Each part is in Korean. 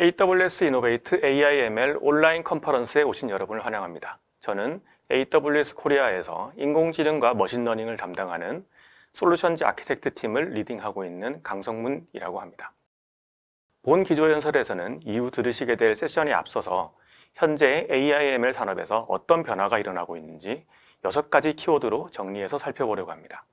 AWS 이노베이트 AI/ML 온라인 컨퍼런스에 오신 여러분을 환영합니다. 저는 AWS 코리아에서 인공지능과 머신러닝을 담당하는 솔루션즈 아키텍트 팀을 리딩하고 있는 강성문이라고 합니다. 본 기조연설에서는 이후 들으시게 될 세션에 앞서서 현재 AI/ML 산업에서 어떤 변화가 일어나고 있는지 6가지 키워드로 정리해서 살펴보려고 합니다.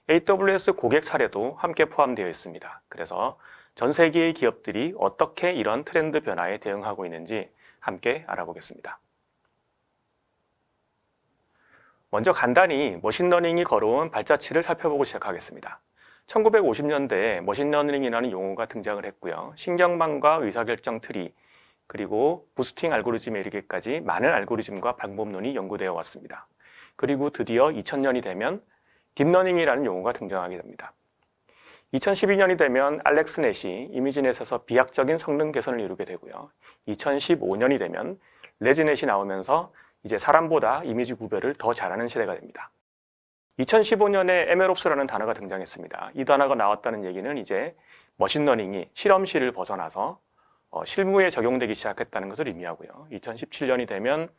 AWS 고객 사례도 함께 포함되어 있습니다. 그래서 전 세계의 기업들이 어떻게 이런 트렌드 변화에 대응하고 있는지 함께 알아보겠습니다. 먼저 간단히 머신러닝이 걸어온 발자취를 살펴보고 시작하겠습니다. 1950년대에 머신러닝이라는 용어가 등장을 했고요. 신경망과 의사결정 트리, 그리고 부스팅 알고리즘에 이르기까지 많은 알고리즘과 방법론이 연구되어 왔습니다. 그리고 드디어 2000년이 되면 딥러닝이라는 용어가 등장하게 됩니다. 2012년이 되면 알렉스 넷이 이미지넷에서 비약적인 성능 개선을 이루게 되고요. 2015년이 되면 레지넷이 나오면서 이제 사람보다 이미지 구별을 더 잘하는 시대가 됩니다. 2015년에 MLOps라는 단어가 등장했습니다. 이 단어가 나왔다는 얘기는 이제 머신러닝이 실험실을 벗어나서 실무에 적용되기 시작했다는 것을 의미하고요. 2017년이 되면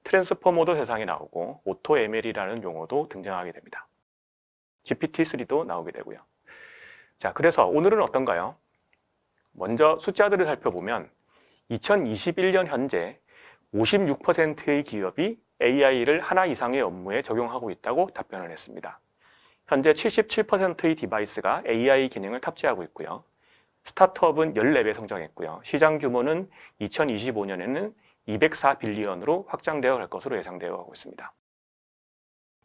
트랜스포머도 세상에 나오고 오토ML이라는 용어도 등장하게 됩니다. GPT-3도 나오게 되고요. 자, 그래서 오늘은 어떤가요? 먼저 숫자들을 살펴보면 2021년 현재 56%의 기업이 AI를 하나 이상의 업무에 적용하고 있다고 답변을 했습니다. 현재 77%의 디바이스가 AI 기능을 탑재하고 있고요. 스타트업은 14배 성장했고요. 시장 규모는 2025년에는 204빌리언으로 확장되어 갈 것으로 예상되어 가고 있습니다.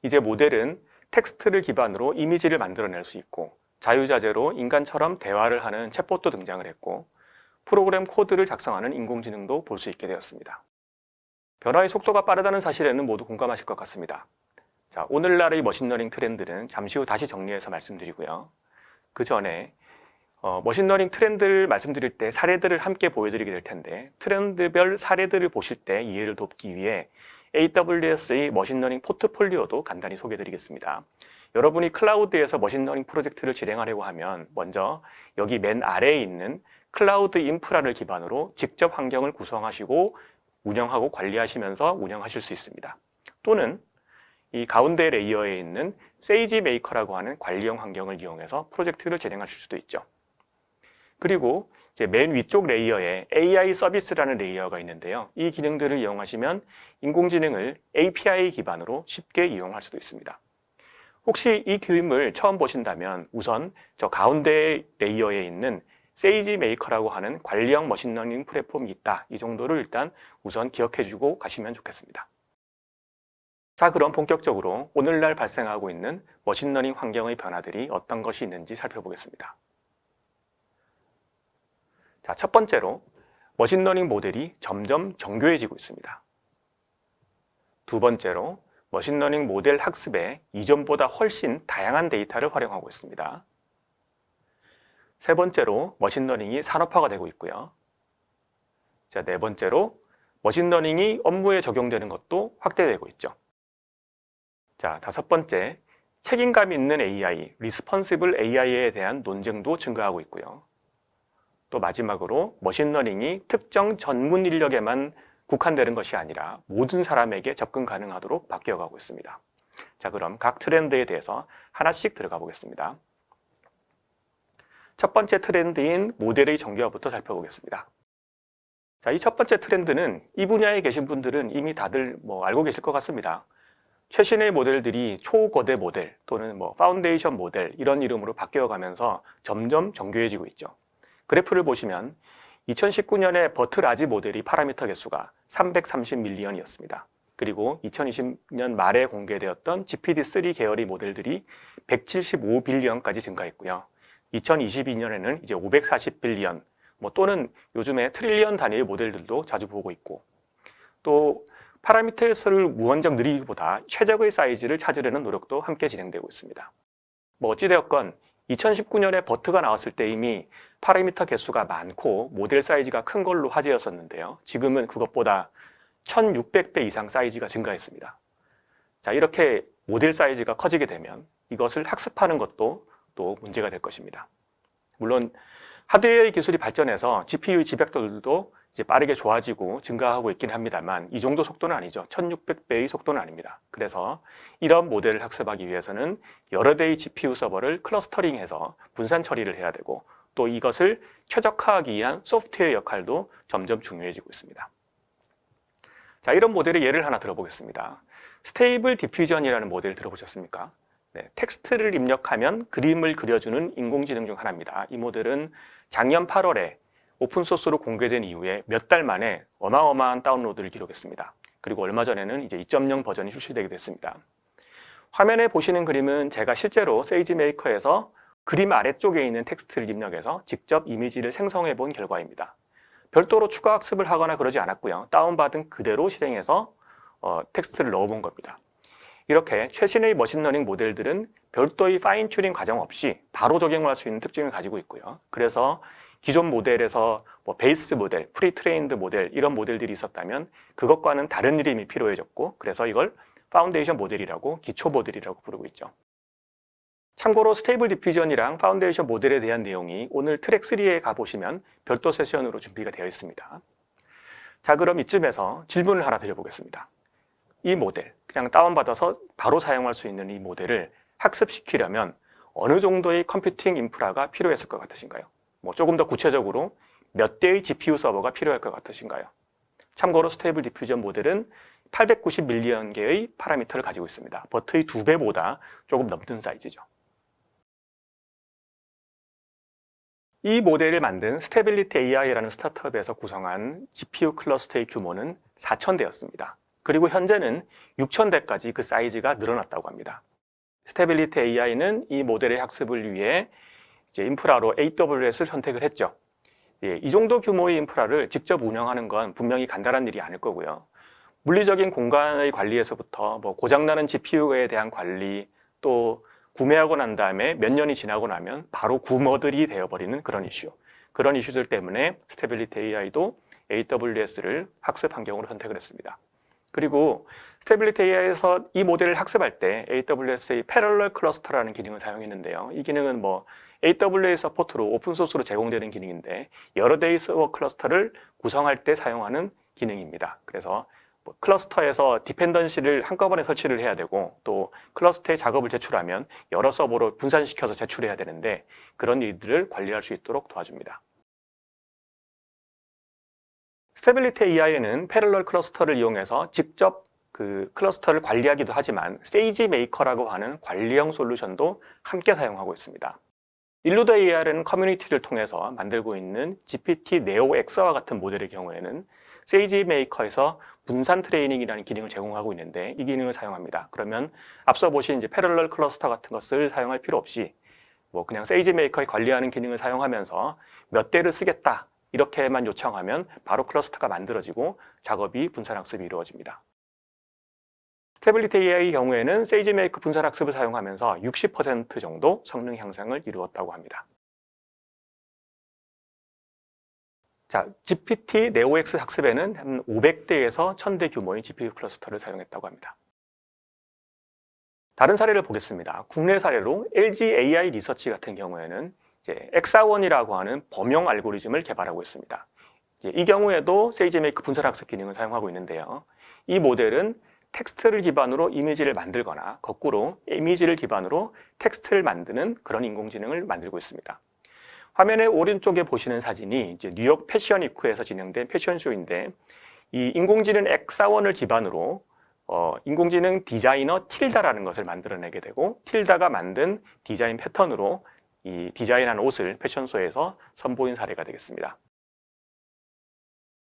이제 모델은 텍스트를 기반으로 이미지를 만들어낼 수 있고 자유자재로 인간처럼 대화를 하는 챗봇도 등장을 했고 프로그램 코드를 작성하는 인공지능도 볼 수 있게 되었습니다. 변화의 속도가 빠르다는 사실에는 모두 공감하실 것 같습니다. 자, 오늘날의 머신러닝 트렌드는 잠시 후 다시 정리해서 말씀드리고요. 그 전에 머신러닝 트렌드를 말씀드릴 때 사례들을 함께 보여드리게 될 텐데 트렌드별 사례들을 보실 때 이해를 돕기 위해 AWS의 머신러닝 포트폴리오도 간단히 소개해드리겠습니다. 여러분이 클라우드에서 머신러닝 프로젝트를 진행하려고 하면 먼저 여기 맨 아래에 있는 클라우드 인프라를 기반으로 직접 환경을 구성하시고 운영하고 관리하시면서 운영하실 수 있습니다. 또는 이 가운데 레이어에 있는 세이지메이커라고 하는 관리형 환경을 이용해서 프로젝트를 진행하실 수도 있죠. 그리고 이제 맨 위쪽 레이어에 AI 서비스라는 레이어가 있는데요. 이 기능들을 이용하시면 인공지능을 API 기반으로 쉽게 이용할 수도 있습니다. 혹시 이 그림을 처음 보신다면 우선 저 가운데 레이어에 있는 세이지메이커라고 하는 관리형 머신러닝 플랫폼이 있다. 이 정도를 일단 우선 기억해주고 가시면 좋겠습니다. 자, 그럼 본격적으로 오늘날 발생하고 있는 머신러닝 환경의 변화들이 어떤 것이 있는지 살펴보겠습니다. 자, 첫 번째로 머신러닝 모델이 점점 정교해지고 있습니다. 두 번째로 머신러닝 모델 학습에 이전보다 훨씬 다양한 데이터를 활용하고 있습니다. 세 번째로 머신러닝이 산업화가 되고 있고요. 자, 네 번째로 머신러닝이 업무에 적용되는 것도 확대되고 있죠. 자, 다섯 번째, 책임감 있는 AI, 리스폰시블 AI에 대한 논쟁도 증가하고 있고요. 또 마지막으로 머신러닝이 특정 전문 인력에만 국한되는 것이 아니라 모든 사람에게 접근 가능하도록 바뀌어가고 있습니다. 자, 그럼 각 트렌드에 대해서 하나씩 들어가 보겠습니다. 첫 번째 트렌드인 모델의 정교화부터 살펴보겠습니다. 자, 이 첫 번째 트렌드는 이 분야에 계신 분들은 이미 다들 알고 계실 것 같습니다. 최신의 모델들이 초거대 모델 또는 파운데이션 모델 이런 이름으로 바뀌어가면서 점점 정교해지고 있죠. 그래프를 보시면 2019년에 버트라지 모델이 파라미터 개수가 330밀리언이었습니다. 그리고 2020년 말에 공개되었던 GPT-3 계열의 모델들이 175빌리언까지 증가했고요. 2022년에는 이제 540빌리언 또는 요즘에 트릴리언 단위의 모델들도 자주 보고 있고 또 파라미터 개수를 무한정 늘리기보다 최적의 사이즈를 찾으려는 노력도 함께 진행되고 있습니다. 어찌되었건 2019년에 버트가 나왔을 때 이미 파라미터 개수가 많고 모델 사이즈가 큰 걸로 화제였었는데요. 지금은 그것보다 1600배 이상 사이즈가 증가했습니다. 자, 이렇게 모델 사이즈가 커지게 되면 이것을 학습하는 것도 또 문제가 될 것입니다. 물론 하드웨어의 기술이 발전해서 GPU의 집약도들도 이제 빠르게 좋아지고 증가하고 있긴 합니다만 이 정도 속도는 아니죠. 1600배의 속도는 아닙니다. 그래서 이런 모델을 학습하기 위해서는 여러 대의 GPU 서버를 클러스터링해서 분산 처리를 해야 되고 또 이것을 최적화하기 위한 소프트웨어 역할도 점점 중요해지고 있습니다. 자, 이런 모델의 예를 하나 들어보겠습니다. 스테이블 디퓨전이라는 모델 들어보셨습니까? 네, 텍스트를 입력하면 그림을 그려주는 인공지능 중 하나입니다. 이 모델은 작년 8월에 오픈소스로 공개된 이후에 몇 달 만에 어마어마한 다운로드를 기록했습니다. 그리고 얼마 전에는 이제 2.0 버전이 출시되게 됐습니다. 화면에 보시는 그림은 제가 실제로 세이지 메이커에서 그림 아래쪽에 있는 텍스트를 입력해서 직접 이미지를 생성해 본 결과입니다. 별도로 추가 학습을 하거나 그러지 않았고요. 다운받은 그대로 실행해서 텍스트를 넣어본 겁니다. 이렇게 최신의 머신러닝 모델들은 별도의 파인 튜닝 과정 없이 바로 적용할 수 있는 특징을 가지고 있고요. 그래서 기존 모델에서 베이스 모델, 프리트레인드 모델 이런 모델들이 있었다면 그것과는 다른 이름이 필요해졌고 그래서 이걸 파운데이션 모델이라고 기초 모델이라고 부르고 있죠. 참고로 스테이블 디퓨전이랑 파운데이션 모델에 대한 내용이 오늘 트랙 3에 가보시면 별도 세션으로 준비가 되어 있습니다. 자, 그럼 이쯤에서 질문을 하나 드려보겠습니다. 이 모델, 그냥 다운받아서 바로 사용할 수 있는 이 모델을 학습시키려면 어느 정도의 컴퓨팅 인프라가 필요했을 것 같으신가요? 조금 더 구체적으로 몇 대의 GPU 서버가 필요할 것 같으신가요? 참고로 스테이블 디퓨전 모델은 890 밀리언 개의 파라미터를 가지고 있습니다. 버트의 2배보다 조금 넘는 사이즈죠. 이 모델을 만든 스테빌리티 AI라는 스타트업에서 구성한 GPU 클러스터의 규모는 4,000대였습니다. 그리고 현재는 6,000대까지 그 사이즈가 늘어났다고 합니다. 스테빌리티 AI는 이 모델의 학습을 위해 이제 인프라로 AWS를 선택을 했죠. 이 정도 규모의 인프라를 직접 운영하는 건 분명히 간단한 일이 아닐 거고요. 물리적인 공간의 관리에서부터 고장나는 GPU에 대한 관리, 또 구매하고 난 다음에 몇 년이 지나고 나면 바로 구머들이 되어버리는 그런 이슈. 그런 이슈들 때문에 스테빌리티 AI도 AWS를 학습 환경으로 선택을 했습니다. 그리고 스테빌리티 AI에서 이 모델을 학습할 때 AWS의 패럴럴 클러스터라는 기능을 사용했는데요. 이 기능은 AWS 서포트로 오픈소스로 제공되는 기능인데 여러 대의 서버 클러스터를 구성할 때 사용하는 기능입니다. 그래서 클러스터에서 디펜던시를 한꺼번에 설치를 해야 되고 또 클러스터에 작업을 제출하면 여러 서버로 분산시켜서 제출해야 되는데 그런 일들을 관리할 수 있도록 도와줍니다. 스테빌리티 AI는 패럴럴 클러스터를 이용해서 직접 그 클러스터를 관리하기도 하지만 세이지 메이커라고 하는 관리형 솔루션도 함께 사용하고 있습니다. 일루더 AI라는 커뮤니티를 통해서 만들고 있는 GPT 네오 X와 같은 모델의 경우에는 세이지 메이커에서 분산 트레이닝이라는 기능을 제공하고 있는데 이 기능을 사용합니다. 그러면 앞서 보신 이제 패럴럴 클러스터 같은 것을 사용할 필요 없이 그냥 세이지 메이커에 관리하는 기능을 사용하면서 몇 대를 쓰겠다 이렇게만 요청하면 바로 클러스터가 만들어지고 작업이 분산학습이 이루어집니다. 스테빌리티 AI의 경우에는 세이지 메이커 분산학습을 사용하면서 60% 정도 성능 향상을 이루었다고 합니다. 자, GPT 네오X 학습에는 한 500대에서 1000대 규모의 GPU 클러스터를 사용했다고 합니다. 다른 사례를 보겠습니다. 국내 사례로 LG AI 리서치 같은 경우에는 이제 엑사원이라고 하는 범용 알고리즘을 개발하고 있습니다. 이 경우에도 세이지 메이커 분산학습 기능을 사용하고 있는데요. 이 모델은 텍스트를 기반으로 이미지를 만들거나 거꾸로 이미지를 기반으로 텍스트를 만드는 그런 인공지능을 만들고 있습니다. 화면의 오른쪽에 보시는 사진이 이제 뉴욕 패션 위크에서 진행된 패션쇼인데 이 인공지능 엑사원을 기반으로 인공지능 디자이너 틸다라는 것을 만들어내게 되고 틸다가 만든 디자인 패턴으로 이 디자인한 옷을 패션쇼에서 선보인 사례가 되겠습니다.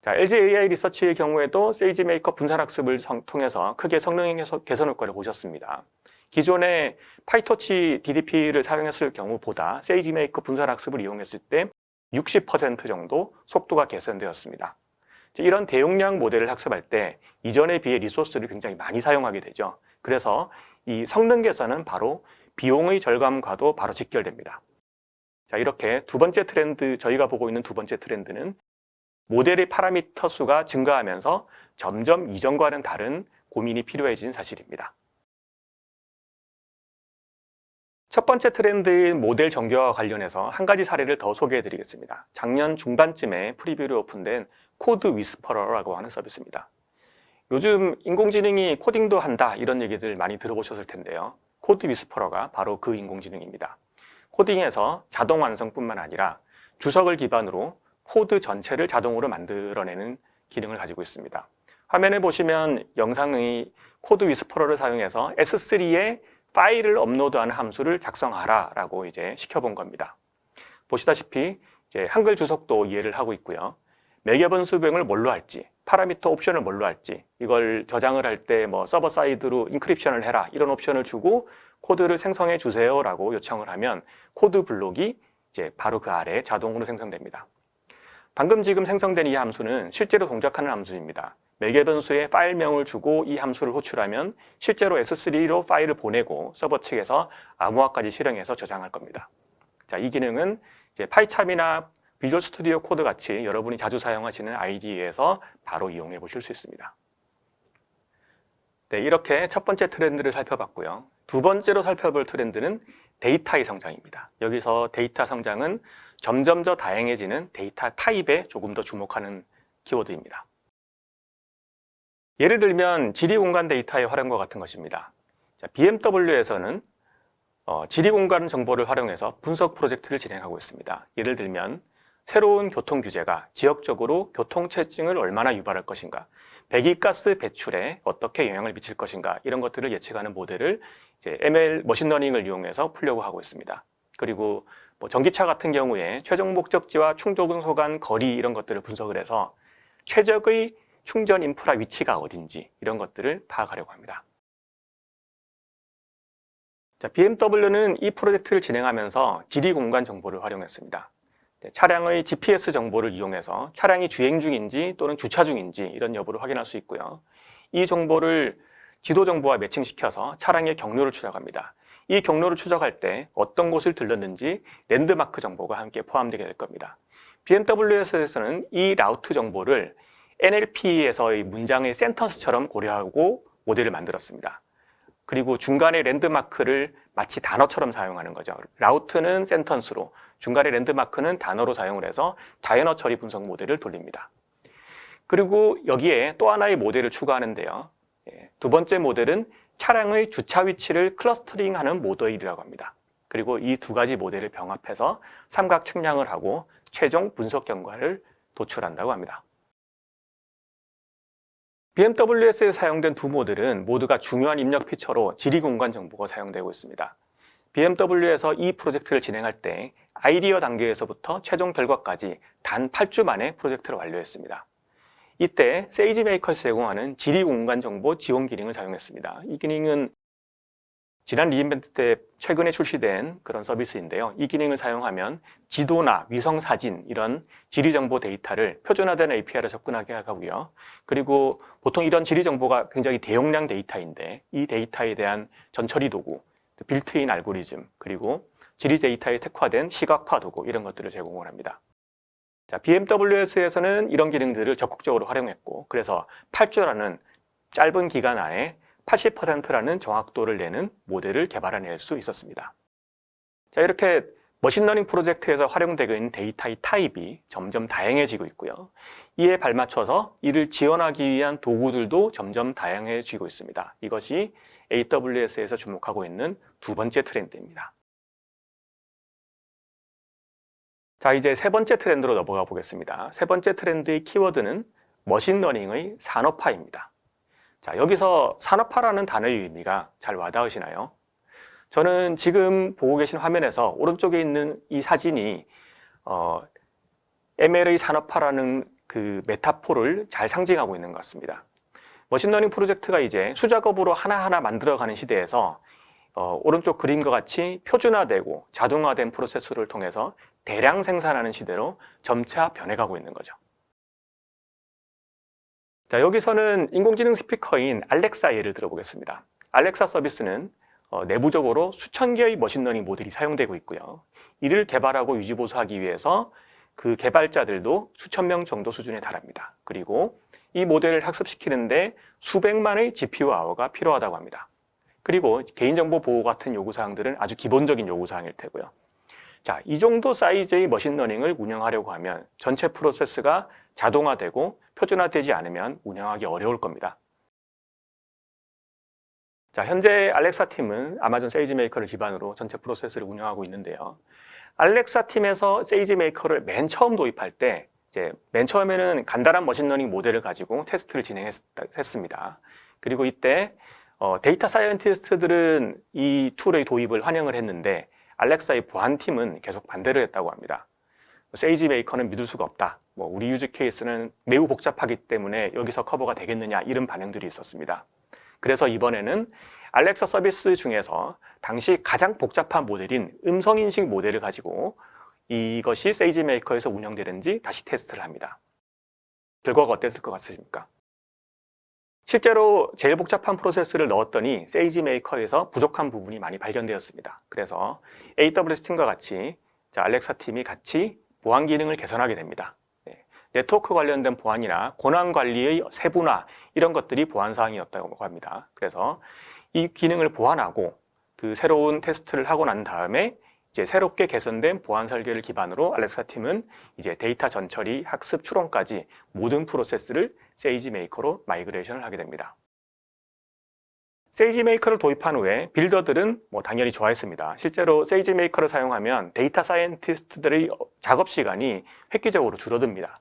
자, LG AI 리서치의 경우에도 세이지 메이커 분산학습을 통해서 크게 성능 개선 효과를 보셨습니다. 기존의 파이토치 DDP를 사용했을 경우보다 세이지 메이커 분산학습을 이용했을 때 60% 정도 속도가 개선되었습니다. 이런 대용량 모델을 학습할 때 이전에 비해 리소스를 굉장히 많이 사용하게 되죠. 그래서 이 성능 개선은 바로 비용의 절감과도 바로 직결됩니다. 자, 이렇게 두 번째 트렌드, 저희가 보고 있는 두 번째 트렌드는 모델의 파라미터 수가 증가하면서 점점 이전과는 다른 고민이 필요해진 사실입니다. 첫 번째 트렌드인 모델 정교화와 관련해서 한 가지 사례를 더 소개해 드리겠습니다. 작년 중반쯤에 프리뷰로 오픈된 코드 위스퍼러라고 하는 서비스입니다. 요즘 인공지능이 코딩도 한다 이런 얘기들 많이 들어보셨을 텐데요. 코드 위스퍼러가 바로 그 인공지능입니다. 코딩에서 자동 완성뿐만 아니라 주석을 기반으로 코드 전체를 자동으로 만들어내는 기능을 가지고 있습니다. 화면에 보시면 영상의 코드 위스퍼러를 사용해서 S3에 파일을 업로드하는 함수를 작성하라 라고 이제 시켜본 겁니다. 보시다시피 이제 한글 주석도 이해를 하고 있고요. 매개번 수명을 뭘로 할지, 파라미터 옵션을 뭘로 할지, 이걸 저장을 할 때 뭐 서버 사이드로 인크립션을 해라 이런 옵션을 주고 코드를 생성해 주세요 라고 요청을 하면 코드 블록이 이제 바로 그 아래에 자동으로 생성됩니다. 방금 지금 생성된 이 함수는 실제로 동작하는 함수입니다. 매개 변수에 파일명을 주고 이 함수를 호출하면 실제로 S3로 파일을 보내고 서버 측에서 암호화까지 실행해서 저장할 겁니다. 자, 이 기능은 이제 파이찹이나 비주얼 스튜디오 코드 같이 여러분이 자주 사용하시는 IDE에서 바로 이용해 보실 수 있습니다. 네, 이렇게 첫 번째 트렌드를 살펴봤고요. 두 번째로 살펴볼 트렌드는 데이터의 성장입니다. 여기서 데이터 성장은 점점 더 다양해지는 데이터 타입에 조금 더 주목하는 키워드입니다. 예를 들면 지리공간 데이터의 활용과 같은 것입니다. BMW에서는 지리공간 정보를 활용해서 분석 프로젝트를 진행하고 있습니다. 예를 들면 새로운 교통 규제가 지역적으로 교통체증을 얼마나 유발할 것인가, 배기가스 배출에 어떻게 영향을 미칠 것인가 이런 것들을 예측하는 모델을 이제 ML 머신러닝을 이용해서 풀려고 하고 있습니다. 그리고 뭐 전기차 같은 경우에 최종 목적지와 충전소 간 거리 이런 것들을 분석을 해서 최적의 충전 인프라 위치가 어딘지 이런 것들을 파악하려고 합니다. 자, BMW는 이 프로젝트를 진행하면서 지리 공간 정보를 활용했습니다. 차량의 GPS 정보를 이용해서 차량이 주행 중인지 또는 주차 중인지 이런 여부를 확인할 수 있고요. 이 정보를 지도 정보와 매칭시켜서 차량의 경로를 추적합니다. 이 경로를 추적할 때 어떤 곳을 들렀는지 랜드마크 정보가 함께 포함되게 될 겁니다. BMW에서는 이 라우트 정보를 NLP에서의 문장의 센턴스처럼 고려하고 모델을 만들었습니다. 그리고 중간에 랜드마크를 마치 단어처럼 사용하는 거죠. 라우트는 센턴스로, 중간에 랜드마크는 단어로 사용을 해서 자연어 처리 분석 모델을 돌립니다. 그리고 여기에 또 하나의 모델을 추가하는데요. 두 번째 모델은 차량의 주차 위치를 클러스터링하는 모델이라고 합니다. 그리고 이 두 가지 모델을 병합해서 삼각 측량을 하고 최종 분석 결과를 도출한다고 합니다. BMW에서 사용된 두 모델은 모두가 중요한 입력 피처로 지리 공간 정보가 사용되고 있습니다. BMW에서 이 프로젝트를 진행할 때 아이디어 단계에서부터 최종 결과까지 단 8주 만에 프로젝트를 완료했습니다. 이때 세이지메이커에서 제공하는 지리 공간 정보 지원 기능을 사용했습니다. 이 기능은 지난 리인벤트 때 최근에 출시된 그런 서비스인데요. 이 기능을 사용하면 지도나 위성 사진 이런 지리 정보 데이터를 표준화된 API로 접근하게 하고요. 그리고 보통 이런 지리 정보가 굉장히 대용량 데이터인데 이 데이터에 대한 전처리 도구, 빌트인 알고리즘, 그리고 지리 데이터에 특화된 시각화 도구 이런 것들을 제공을 합니다. 자, BMW에서는 이런 기능들을 적극적으로 활용했고 그래서 8주라는 짧은 기간 안에 80%라는 정확도를 내는 모델을 개발해낼 수 있었습니다. 자, 이렇게 머신러닝 프로젝트에서 활용되고 있는 데이터의 타입이 점점 다양해지고 있고요. 이에 발맞춰서 이를 지원하기 위한 도구들도 점점 다양해지고 있습니다. 이것이 AWS에서 주목하고 있는 두 번째 트렌드입니다. 자, 이제 세 번째 트렌드로 넘어가 보겠습니다. 세 번째 트렌드의 키워드는 머신러닝의 산업화입니다. 자, 여기서 산업화라는 단어의 의미가 잘 와닿으시나요? 저는 지금 보고 계신 화면에서 오른쪽에 있는 이 사진이 ML의 산업화라는 그 메타포를 잘 상징하고 있는 것 같습니다. 머신러닝 프로젝트가 이제 수작업으로 하나하나 만들어가는 시대에서 오른쪽 그림과 같이 표준화되고 자동화된 프로세스를 통해서 대량 생산하는 시대로 점차 변해가고 있는 거죠. 자, 여기서는 인공지능 스피커인 알렉사 예를 들어보겠습니다. 알렉사 서비스는 내부적으로 수천 개의 머신러닝 모델이 사용되고 있고요. 이를 개발하고 유지보수하기 위해서 그 개발자들도 수천 명 정도 수준에 달합니다. 그리고 이 모델을 학습시키는데 수백만의 GPU 아워가 필요하다고 합니다. 그리고 개인정보 보호 같은 요구사항들은 아주 기본적인 요구사항일 테고요. 자, 이 정도 사이즈의 머신러닝을 운영하려고 하면 전체 프로세스가 자동화되고 표준화되지 않으면 운영하기 어려울 겁니다. 자, 현재 알렉사 팀은 아마존 세이지메이커를 기반으로 전체 프로세스를 운영하고 있는데요. 알렉사 팀에서 세이지메이커를 맨 처음 도입할 때 이제 맨 처음에는 간단한 머신러닝 모델을 가지고 테스트를 진행했습니다. 그리고 이때 데이터 사이언티스트들은 이 툴의 도입을 환영을 했는데 알렉사의 보안팀은 계속 반대를 했다고 합니다. 세이지메이커는 믿을 수가 없다. 우리 유즈 케이스는 매우 복잡하기 때문에 여기서 커버가 되겠느냐 이런 반응들이 있었습니다. 그래서 이번에는 알렉사 서비스 중에서 당시 가장 복잡한 모델인 음성인식 모델을 가지고 이것이 세이지메이커에서 운영되는지 다시 테스트를 합니다. 결과가 어땠을 것 같으십니까? 실제로 제일 복잡한 프로세스를 넣었더니 세이지메이커에서 부족한 부분이 많이 발견되었습니다. 그래서 AWS 팀과 같이 알렉사 팀이 같이 보안 기능을 개선하게 됩니다. 네트워크 관련된 보안이나 권한 관리의 세분화 이런 것들이 보안 사항이었다고 합니다. 그래서 이 기능을 보완하고 그 새로운 테스트를 하고 난 다음에 이제 새롭게 개선된 보안 설계를 기반으로 알렉사 팀은 이제 데이터 전처리, 학습, 추론까지 모든 프로세스를 세이지메이커로 마이그레이션을 하게 됩니다. 세이지메이커를 도입한 후에 빌더들은 당연히 좋아했습니다. 실제로 세이지메이커를 사용하면 데이터 사이언티스트들의 작업 시간이 획기적으로 줄어듭니다.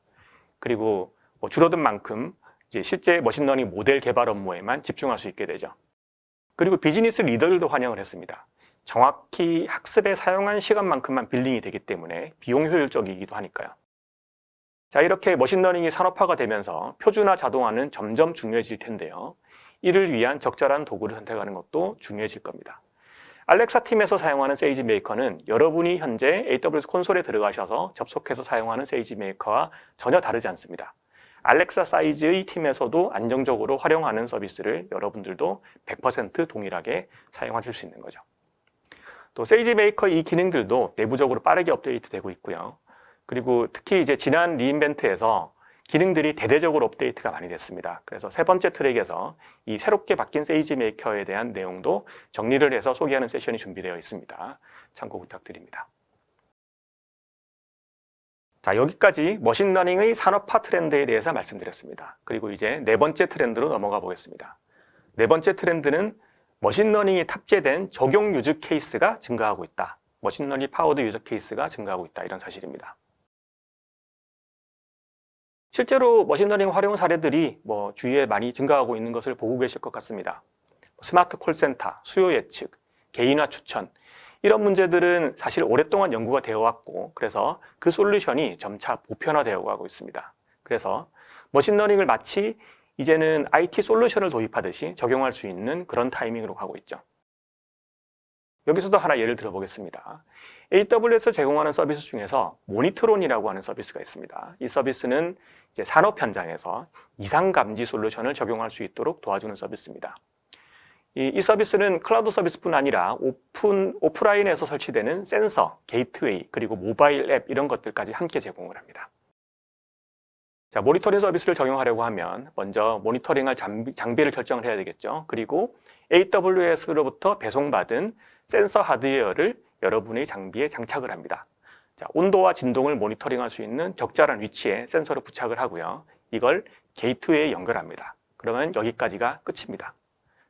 그리고 줄어든 만큼 이제 실제 머신러닝 모델 개발 업무에만 집중할 수 있게 되죠. 그리고 비즈니스 리더들도 환영을 했습니다. 정확히 학습에 사용한 시간만큼만 빌링이 되기 때문에 비용 효율적이기도 하니까요. 자, 이렇게 머신러닝이 산업화가 되면서 표준화 자동화는 점점 중요해질 텐데요. 이를 위한 적절한 도구를 선택하는 것도 중요해질 겁니다. 알렉사 팀에서 사용하는 세이지메이커는 여러분이 현재 AWS 콘솔에 들어가셔서 접속해서 사용하는 세이지메이커와 전혀 다르지 않습니다. 알렉사 사이즈의 팀에서도 안정적으로 활용하는 서비스를 여러분들도 100% 동일하게 사용하실 수 있는 거죠. 또 세이지메이커 이 기능들도 내부적으로 빠르게 업데이트되고 있고요. 그리고 특히 이제 지난 리인벤트에서 기능들이 대대적으로 업데이트가 많이 됐습니다. 그래서 세 번째 트랙에서 이 새롭게 바뀐 세이지메이커에 대한 내용도 정리를 해서 소개하는 세션이 준비되어 있습니다. 참고 부탁드립니다. 자, 여기까지 머신러닝의 산업화 트렌드에 대해서 말씀드렸습니다. 그리고 이제 네 번째 트렌드로 넘어가 보겠습니다. 네 번째 트렌드는 머신러닝이 탑재된 적용 유즈 케이스가 증가하고 있다. 머신러닝 파워드 유저 케이스가 증가하고 있다. 이런 사실입니다. 실제로 머신러닝 활용 사례들이 주위에 많이 증가하고 있는 것을 보고 계실 것 같습니다. 스마트 콜센터, 수요 예측, 개인화 추천 이런 문제들은 사실 오랫동안 연구가 되어 왔고 그래서 그 솔루션이 점차 보편화되어 가고 있습니다. 그래서 머신러닝을 마치 이제는 IT 솔루션을 도입하듯이 적용할 수 있는 그런 타이밍으로 가고 있죠. 여기서도 하나 예를 들어 보겠습니다. AWS 제공하는 서비스 중에서 모니트론이라고 하는 서비스가 있습니다. 이 서비스는 이제 산업 현장에서 이상 감지 솔루션을 적용할 수 있도록 도와주는 서비스입니다. 이 서비스는 클라우드 서비스뿐 아니라 오프라인에서 설치되는 센서, 게이트웨이, 그리고 모바일 앱 이런 것들까지 함께 제공을 합니다. 자, 모니터링 서비스를 적용하려고 하면 먼저 모니터링할 장비를 결정을 해야 되겠죠. 그리고 AWS로부터 배송받은 센서 하드웨어를 여러분의 장비에 장착을 합니다. 자, 온도와 진동을 모니터링할 수 있는 적절한 위치에 센서를 부착을 하고요. 이걸 게이트웨이에 연결합니다. 그러면 여기까지가 끝입니다.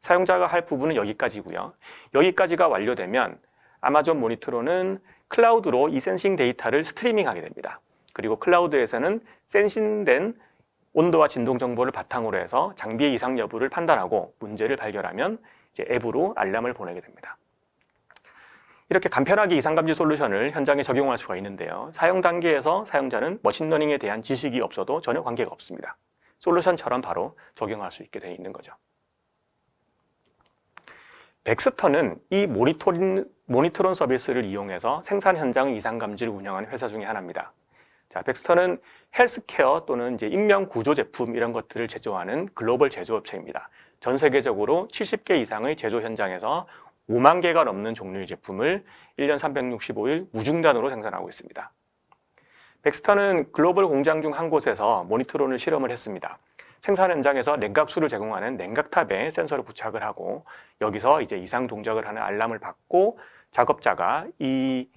사용자가 할 부분은 여기까지고요. 여기까지가 완료되면 아마존 모니터로는 클라우드로 이 센싱 데이터를 스트리밍하게 됩니다. 그리고 클라우드에서는 센싱된 온도와 진동 정보를 바탕으로 해서 장비의 이상 여부를 판단하고 문제를 발견하면 이제 앱으로 알람을 보내게 됩니다. 이렇게 간편하게 이상감지 솔루션을 현장에 적용할 수가 있는데요. 사용 단계에서 사용자는 머신러닝에 대한 지식이 없어도 전혀 관계가 없습니다. 솔루션처럼 바로 적용할 수 있게 되어 있는 거죠. 덱스터는 이 모니터론 서비스를 이용해서 생산 현장 이상 감지를 운영하는 회사 중에 하나입니다. 자, 덱스터는 헬스케어 또는 이제 인명 구조 제품 이런 것들을 제조하는 글로벌 제조업체입니다. 전 세계적으로 70개 이상의 제조 현장에서 5만 개가 넘는 종류의 제품을 1년 365일 무중단으로 생산하고 있습니다. 덱스터는 글로벌 공장 중 한 곳에서 모니터론을 실험을 했습니다. 생산 현장에서 냉각수를 제공하는 냉각탑에 센서를 부착을 하고 여기서 이제 이상 동작을 하는 알람을 받고 작업자가 이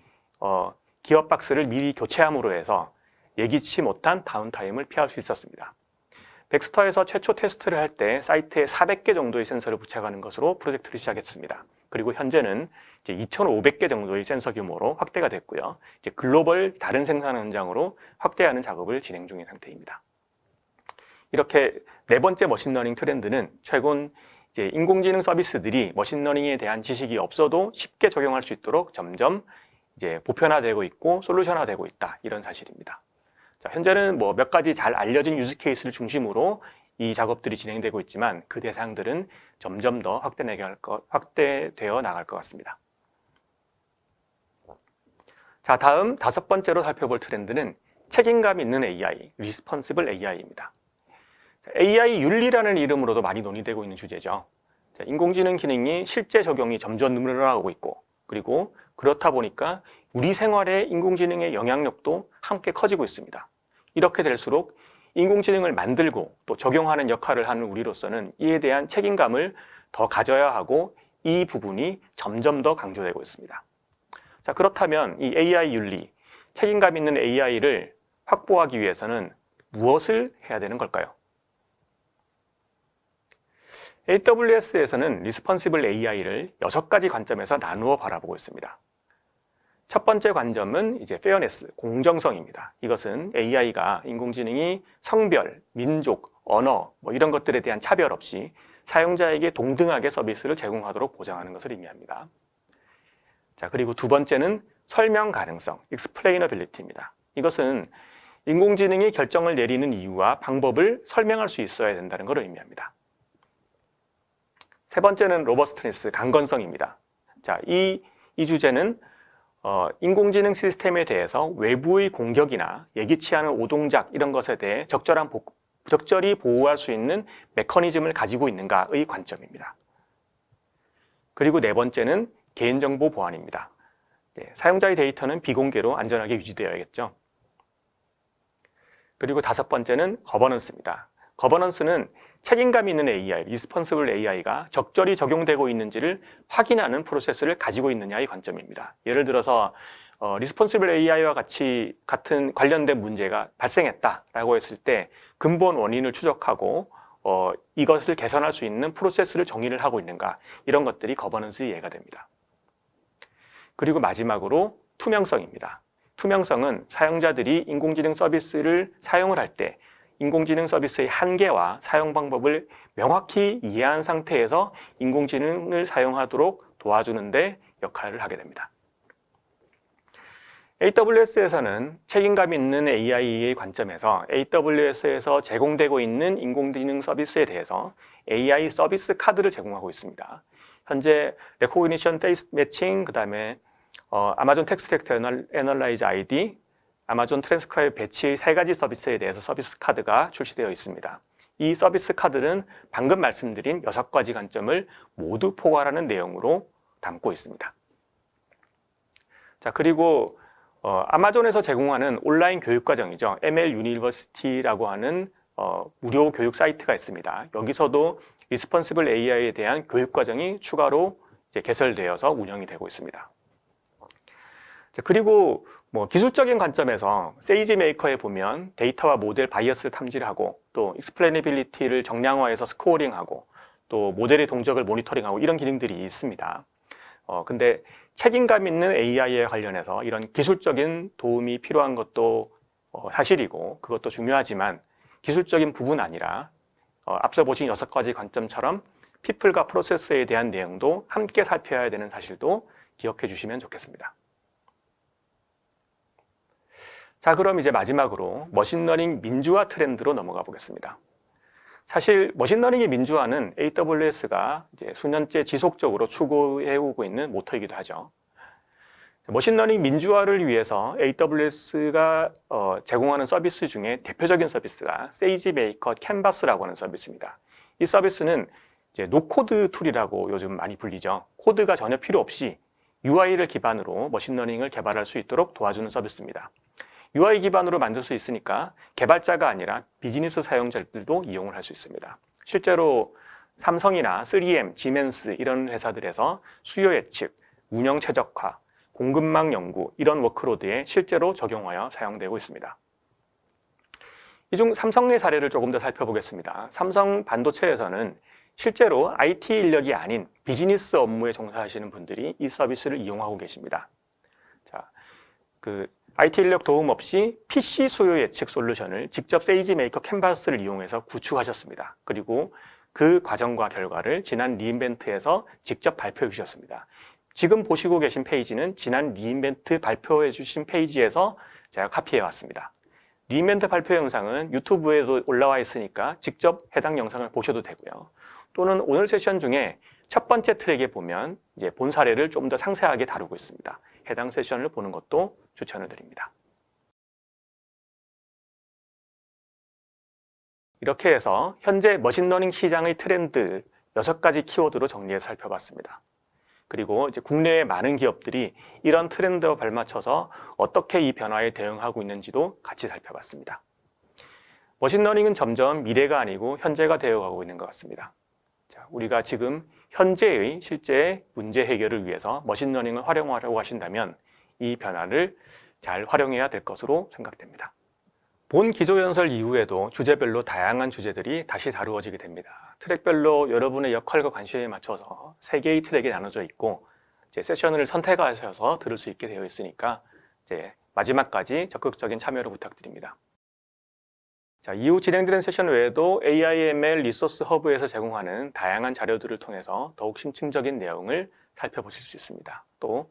기어 박스를 미리 교체함으로 해서 예기치 못한 다운타임을 피할 수 있었습니다. 백스터에서 최초 테스트를 할 때 사이트에 400개 정도의 센서를 부착하는 것으로 프로젝트를 시작했습니다. 그리고 현재는 이제 2,500개 정도의 센서 규모로 확대가 됐고요. 이제 글로벌 다른 생산 현장으로 확대하는 작업을 진행 중인 상태입니다. 이렇게 네 번째 머신러닝 트렌드는 최근 이제 인공지능 서비스들이 머신러닝에 대한 지식이 없어도 쉽게 적용할 수 있도록 점점 이제 보편화되고 있고 솔루션화되고 있다, 이런 사실입니다. 자, 현재는 뭐 몇 가지 잘 알려진 유즈 케이스를 중심으로 이 작업들이 진행되고 있지만 그 대상들은 점점 더 확대되어 나갈 것 같습니다. 자, 다음 다섯 번째로 살펴볼 트렌드는 책임감 있는 AI, Responsible AI입니다. AI 윤리라는 이름으로도 많이 논의되고 있는 주제죠. 자, 인공지능 기능이 실제 적용이 점점 늘어나고 있고, 그리고 그렇다 보니까 우리 생활에 인공지능의 영향력도 함께 커지고 있습니다. 이렇게 될수록 인공지능을 만들고 또 적용하는 역할을 하는 우리로서는 이에 대한 책임감을 더 가져야 하고 이 부분이 점점 더 강조되고 있습니다. 자, 그렇다면 이 AI 윤리, 책임감 있는 AI를 확보하기 위해서는 무엇을 해야 되는 걸까요? AWS에서는 Responsible AI를 6가지 관점에서 나누어 바라보고 있습니다. 첫 번째 관점은 이제 페어네스, 공정성입니다. 이것은 AI가 인공지능이 성별, 민족, 언어 뭐 이런 것들에 대한 차별 없이 사용자에게 동등하게 서비스를 제공하도록 보장하는 것을 의미합니다. 자, 그리고 두 번째는 설명 가능성, explainability입니다. 이것은 인공지능이 결정을 내리는 이유와 방법을 설명할 수 있어야 된다는 것을 의미합니다. 세 번째는 로버스트니스, 강건성입니다. 자, 이 주제는 인공지능 시스템에 대해서 외부의 공격이나 예기치 않은 오동작 이런 것에 대해 적절히 보호할 수 있는 메커니즘을 가지고 있는가의 관점입니다. 그리고 네 번째는 개인정보 보안입니다. 네, 사용자의 데이터는 비공개로 안전하게 유지되어야겠죠. 그리고 다섯 번째는 거버넌스입니다. 거버넌스는 책임감 있는 AI, Responsible AI가 적절히 적용되고 있는지를 확인하는 프로세스를 가지고 있느냐의 관점입니다. 예를 들어서 Responsible AI와 같은 관련된 문제가 발생했다라고 했을 때 근본 원인을 추적하고 이것을 개선할 수 있는 프로세스를 정의를 하고 있는가, 이런 것들이 거버넌스의 예가 됩니다. 그리고 마지막으로 투명성입니다. 투명성은 사용자들이 인공지능 서비스를 사용을 할 때 인공지능 서비스의 한계와 사용 방법을 명확히 이해한 상태에서 인공지능을 사용하도록 도와주는 데 역할을 하게 됩니다. AWS에서는 책임감 있는 AI의 관점에서 AWS에서 제공되고 있는 인공지능 서비스에 대해서 AI 서비스 카드를 제공하고 있습니다. 현재 Recognition Face Matching, 그 다음에 아마존 텍스트 애널라이즈 ID, 아마존 트랜스크라이브 배치의 3가지 서비스에 대해서 서비스 카드가 출시되어 있습니다. 이 서비스 카드는 방금 말씀드린 6가지 관점을 모두 포괄하는 내용으로 담고 있습니다. 자, 그리고 아마존에서 제공하는 온라인 교육과정이죠. ML University라고 하는 무료 교육 사이트가 있습니다. 여기서도 Responsible AI에 대한 교육과정이 추가로 이제 개설되어서 운영이 되고 있습니다. 자, 그리고 기술적인 관점에서 세이지메이커에 보면 데이터와 모델 바이어스를 탐지를 하고 또 익스플레이너빌리티를 정량화해서 스코어링하고 또 모델의 동작을 모니터링하고 이런 기능들이 있습니다. 근데 책임감 있는 AI에 관련해서 이런 기술적인 도움이 필요한 것도 사실이고 그것도 중요하지만 기술적인 부분 아니라 앞서 보신 6가지 관점처럼 피플과 프로세스에 대한 내용도 함께 살펴야 되는 사실도 기억해 주시면 좋겠습니다. 자, 그럼 이제 마지막으로 머신러닝 민주화 트렌드로 넘어가 보겠습니다. 사실 머신러닝의 민주화는 AWS가 이제 수년째 지속적으로 추구해오고 있는 모토이기도 하죠. 머신러닝 민주화를 위해서 AWS가 제공하는 서비스 중에 대표적인 서비스가 세이지메이커 캔버스라고 하는 서비스입니다. 이 서비스는 이제 노코드 툴이라고 요즘 많이 불리죠. 코드가 전혀 필요 없이 UI를 기반으로 머신러닝을 개발할 수 있도록 도와주는 서비스입니다. UI 기반으로 만들 수 있으니까 개발자가 아니라 비즈니스 사용자들도 이용을 할 수 있습니다. 실제로 삼성이나 3M, 지멘스 이런 회사들에서 수요 예측, 운영 최적화, 공급망 연구 이런 워크로드에 실제로 적용하여 사용되고 있습니다. 이 중 삼성의 사례를 조금 더 살펴보겠습니다. 삼성 반도체에서는 실제로 IT 인력이 아닌 비즈니스 업무에 종사하시는 분들이 이 서비스를 이용하고 계십니다. 자, IT 인력 도움 없이 PC 수요 예측 솔루션을 직접 세이지메이커 캔버스를 이용해서 구축하셨습니다. 그리고 그 과정과 결과를 지난 리인벤트에서 직접 발표해 주셨습니다. 지금 보시고 계신 페이지는 지난 리인벤트 발표해 주신 페이지에서 제가 카피해 왔습니다. 리인벤트 발표 영상은 유튜브에도 올라와 있으니까 직접 해당 영상을 보셔도 되고요. 또는 오늘 세션 중에 첫 번째 트랙에 보면 이제 본 사례를 좀 더 상세하게 다루고 있습니다. 해당 세션을 보는 것도 추천을 드립니다. 이렇게 해서 현재 머신러닝 시장의 트렌드 6가지 키워드로 정리해서 살펴봤습니다. 그리고 이제 국내의 많은 기업들이 이런 트렌드와 발맞춰서 어떻게 이 변화에 대응하고 있는지도 같이 살펴봤습니다. 머신러닝은 점점 미래가 아니고 현재가 되어가고 있는 것 같습니다. 자, 우리가 지금 현재의 실제 문제 해결을 위해서 머신러닝을 활용하려고 하신다면 이 변화를 잘 활용해야 될 것으로 생각됩니다. 본 기초연설 이후에도 주제별로 다양한 주제들이 다시 다루어지게 됩니다. 트랙별로 여러분의 역할과 관심에 맞춰서 3개의 트랙이 나눠져 있고 이제 세션을 선택하셔서 들을 수 있게 되어 있으니까 이제 마지막까지 적극적인 참여를 부탁드립니다. 자, 이후 진행되는 세션 외에도 AIML 리소스 허브에서 제공하는 다양한 자료들을 통해서 더욱 심층적인 내용을 살펴보실 수 있습니다. 또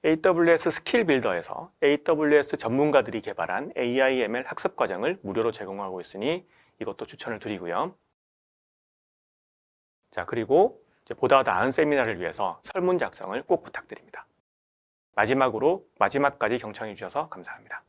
AWS 스킬 빌더에서 AWS 전문가들이 개발한 AIML 학습 과정을 무료로 제공하고 있으니 이것도 추천을 드리고요. 자, 그리고 이제 보다 나은 세미나를 위해서 설문 작성을 꼭 부탁드립니다. 마지막으로 마지막까지 경청해 주셔서 감사합니다.